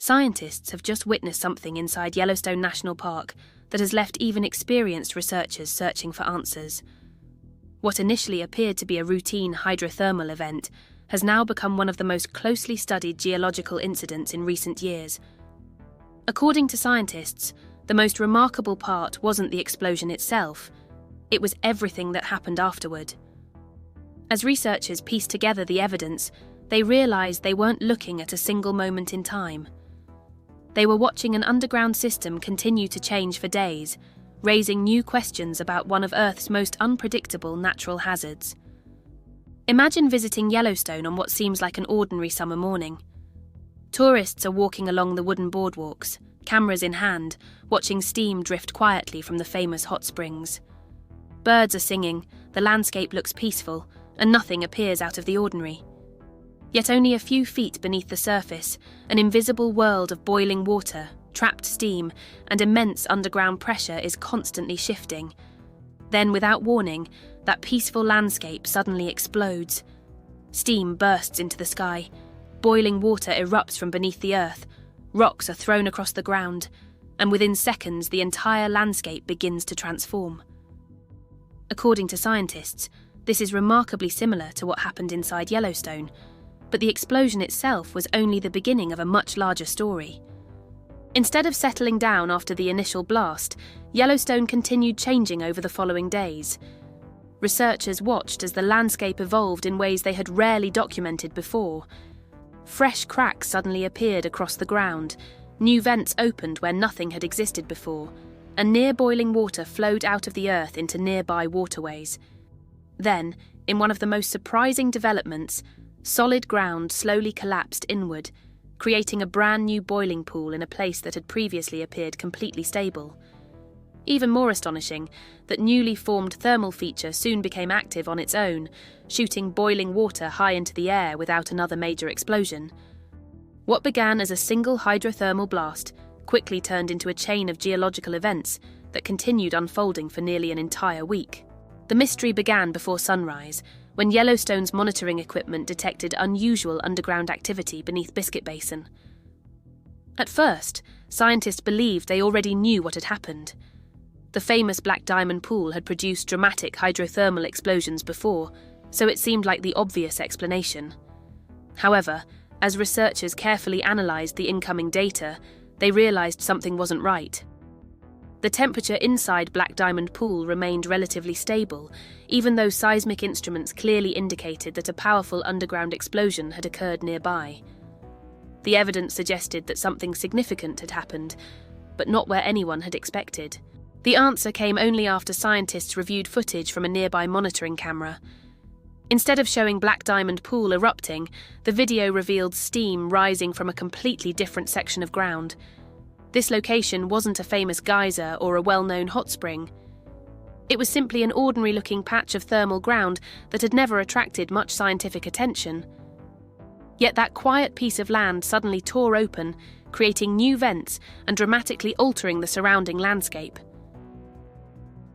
Scientists have just witnessed something inside Yellowstone National Park that has left even experienced researchers searching for answers. What initially appeared to be a routine hydrothermal event has now become one of the most closely studied geological incidents in recent years. According to scientists, the most remarkable part wasn't the explosion itself, it was everything that happened afterward. As researchers pieced together the evidence, they realized they weren't looking at a single moment in time. They were watching an underground system continue to change for days, raising new questions about one of Earth's most unpredictable natural hazards. Imagine visiting Yellowstone on what seems like an ordinary summer morning. Tourists are walking along the wooden boardwalks, cameras in hand, watching steam drift quietly from the famous hot springs. Birds are singing, the landscape looks peaceful, and nothing appears out of the ordinary. Yet only a few feet beneath the surface, an invisible world of boiling water, trapped steam, and immense underground pressure is constantly shifting. Then, without warning, that peaceful landscape suddenly explodes. Steam bursts into the sky, boiling water erupts from beneath the earth, rocks are thrown across the ground, and within seconds the entire landscape begins to transform. According to scientists, this is remarkably similar to what happened inside Yellowstone, but the explosion itself was only the beginning of a much larger story. Instead of settling down after the initial blast, Yellowstone continued changing over the following days. Researchers watched as the landscape evolved in ways they had rarely documented before. Fresh cracks suddenly appeared across the ground, new vents opened where nothing had existed before, and near-boiling water flowed out of the earth into nearby waterways. Then, in one of the most surprising developments, solid ground slowly collapsed inward, creating a brand new boiling pool in a place that had previously appeared completely stable. Even more astonishing, that newly formed thermal feature soon became active on its own, shooting boiling water high into the air without another major explosion. What began as a single hydrothermal blast quickly turned into a chain of geological events that continued unfolding for nearly an entire week. The mystery began before sunrise, when Yellowstone's monitoring equipment detected unusual underground activity beneath Biscuit Basin. At first, scientists believed they already knew what had happened. The famous Black Diamond Pool had produced dramatic hydrothermal explosions before, so it seemed like the obvious explanation. However, as researchers carefully analysed the incoming data, they realised something wasn't right. The temperature inside Black Diamond Pool remained relatively stable, even though seismic instruments clearly indicated that a powerful underground explosion had occurred nearby. The evidence suggested that something significant had happened, but not where anyone had expected. The answer came only after scientists reviewed footage from a nearby monitoring camera. Instead of showing Black Diamond Pool erupting, the video revealed steam rising from a completely different section of ground. This location wasn't a famous geyser or a well-known hot spring. It was simply an ordinary-looking patch of thermal ground that had never attracted much scientific attention. Yet that quiet piece of land suddenly tore open, creating new vents and dramatically altering the surrounding landscape.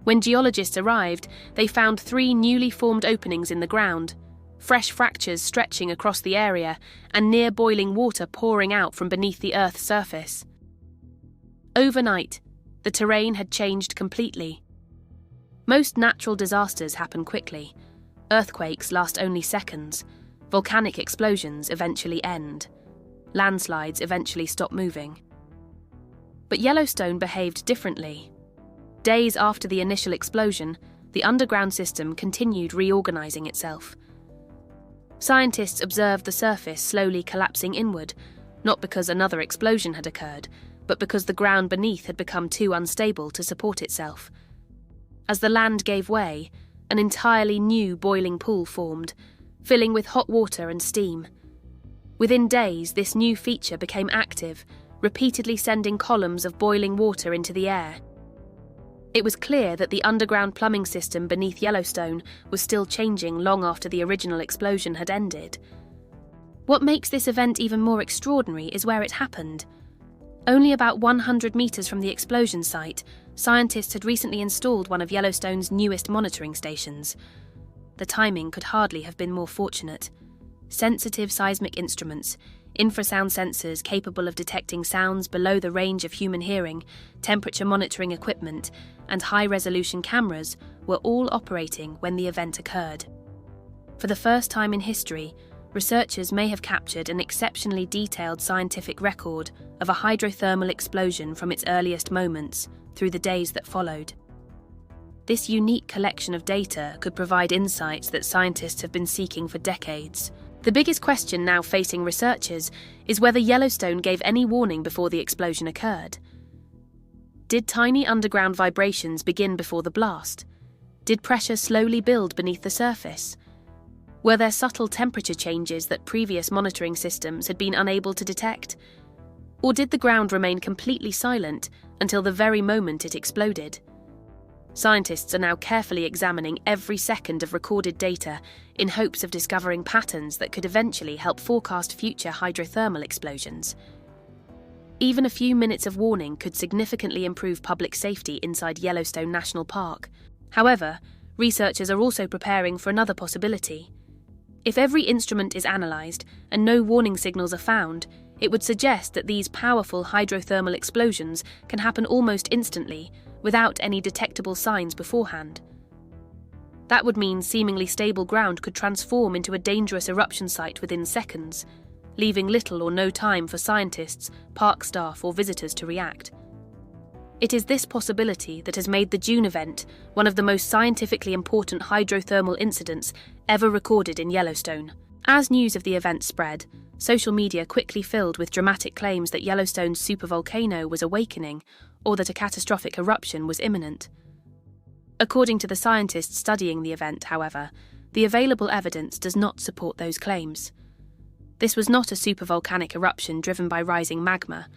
When geologists arrived, they found 3 newly formed openings in the ground, fresh fractures stretching across the area, and near-boiling water pouring out from beneath the Earth's surface. Overnight, the terrain had changed completely. Most natural disasters happen quickly. Earthquakes last only seconds. Volcanic explosions eventually end. Landslides eventually stop moving. But Yellowstone behaved differently. Days after the initial explosion, the underground system continued reorganizing itself. Scientists observed the surface slowly collapsing inward, not because another explosion had occurred, but because the ground beneath had become too unstable to support itself. As the land gave way, an entirely new boiling pool formed, filling with hot water and steam. Within days, this new feature became active, repeatedly sending columns of boiling water into the air. It was clear that the underground plumbing system beneath Yellowstone was still changing long after the original explosion had ended. What makes this event even more extraordinary is where it happened. Only about 100 meters from the explosion site, scientists had recently installed one of Yellowstone's newest monitoring stations. The timing could hardly have been more fortunate. Sensitive seismic instruments, infrasound sensors capable of detecting sounds below the range of human hearing, temperature monitoring equipment, and high-resolution cameras were all operating when the event occurred. For the first time in history, researchers may have captured an exceptionally detailed scientific record of a hydrothermal explosion from its earliest moments through the days that followed. This unique collection of data could provide insights that scientists have been seeking for decades. The biggest question now facing researchers is whether Yellowstone gave any warning before the explosion occurred. Did tiny underground vibrations begin before the blast? Did pressure slowly build beneath the surface? Were there subtle temperature changes that previous monitoring systems had been unable to detect? Or did the ground remain completely silent until the very moment it exploded? Scientists are now carefully examining every second of recorded data in hopes of discovering patterns that could eventually help forecast future hydrothermal explosions. Even a few minutes of warning could significantly improve public safety inside Yellowstone National Park. However, researchers are also preparing for another possibility. If every instrument is analysed and no warning signals are found, it would suggest that these powerful hydrothermal explosions can happen almost instantly, without any detectable signs beforehand. That would mean seemingly stable ground could transform into a dangerous eruption site within seconds, leaving little or no time for scientists, park staff, or visitors to react. It is this possibility that has made the June event one of the most scientifically important hydrothermal incidents ever recorded in Yellowstone. As news of the event spread, social media quickly filled with dramatic claims that Yellowstone's supervolcano was awakening or that a catastrophic eruption was imminent. According to the scientists studying the event, however, the available evidence does not support those claims. This was not a supervolcanic eruption driven by rising magma.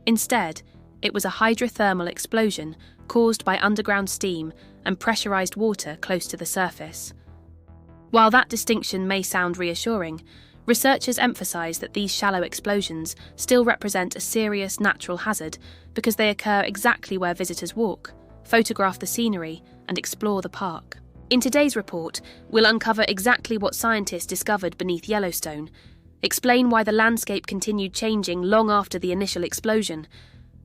Instead, it was a hydrothermal explosion caused by underground steam and pressurized water close to the surface. While that distinction may sound reassuring, researchers emphasize that these shallow explosions still represent a serious natural hazard because they occur exactly where visitors walk, photograph the scenery, and explore the park. In today's report, we'll uncover exactly what scientists discovered beneath Yellowstone, explain why the landscape continued changing long after the initial explosion,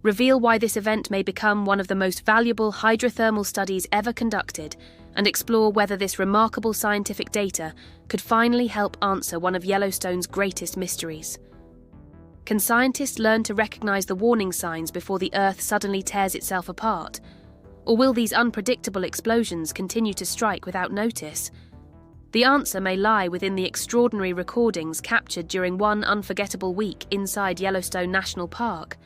reveal why this event may become one of the most valuable hydrothermal studies ever conducted, and explore whether this remarkable scientific data could finally help answer one of Yellowstone's greatest mysteries. Can scientists learn to recognize the warning signs before the Earth suddenly tears itself apart? Or will these unpredictable explosions continue to strike without notice? The answer may lie within the extraordinary recordings captured during one unforgettable week inside Yellowstone National Park.